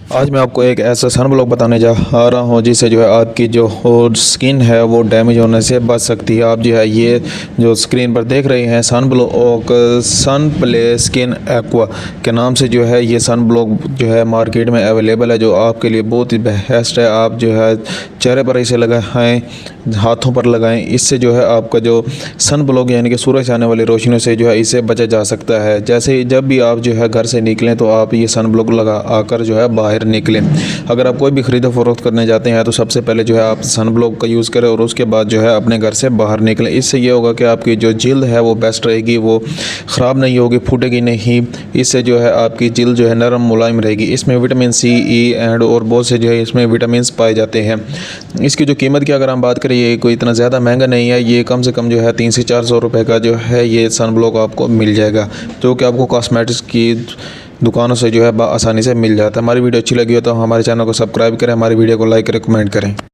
आज मैं आपको एक ऐसा सन ब्लॉक बताने जा रहा हूँ जिससे जो है आपकी जो स्किन है वो डैमेज होने से बच सकती है। आप जो है ये जो स्क्रीन पर देख रहे हैं सन ब्लॉक सन प्ले स्किन एक्वा के नाम से जो है ये सन ब्लॉक जो है मार्केट में अवेलेबल है, जो आपके लिए बहुत ही बेस्ट है। आप जो है चेहरे पर इसे लगाएं, हाथों पर लगाएं, इससे जो है आपका जो सन ब्लॉक यानी कि सूरज से आने वाली रोशनी से जो है इसे बचा जा सकता है। जैसे जब भी आप जो है घर से निकलें तो आप ये सन ब्लॉक लगा आकर जो है बाहर निकलें। अगर आप कोई भी ख़रीदो फरोख्त करने जाते हैं तो सबसे पहले जो है आप सन ब्लॉक का यूज़ करें और उसके बाद जो है अपने घर से बाहर निकलें। इससे ये होगा कि आपकी जो जिल्द है वो बेस्ट रहेगी, वो ख़राब नहीं होगी, फूटेगी नहीं। इससे जो है आपकी जिल्द जो है नरम मुलायम रहेगी। इसमें विटामिन सी, ई एंड और बहुत से जो है इसमें विटामिन पाए जाते हैं। इसकी जो कीमत की अगर हम बात करें ये कोई इतना ज़्यादा महंगा नहीं है। ये कम से कम जो है 300 से 400 रुपये का जो है ये सन ब्लॉक आपको मिल जाएगा, जो कि आपको कॉस्मेटिक्स की दुकानों से जो है आसानी से मिल जाता है। हमारी वीडियो अच्छी लगी हो तो हमारे चैनल को सब्सक्राइब करें, हमारी वीडियो को लाइक करें, कमेंट करें।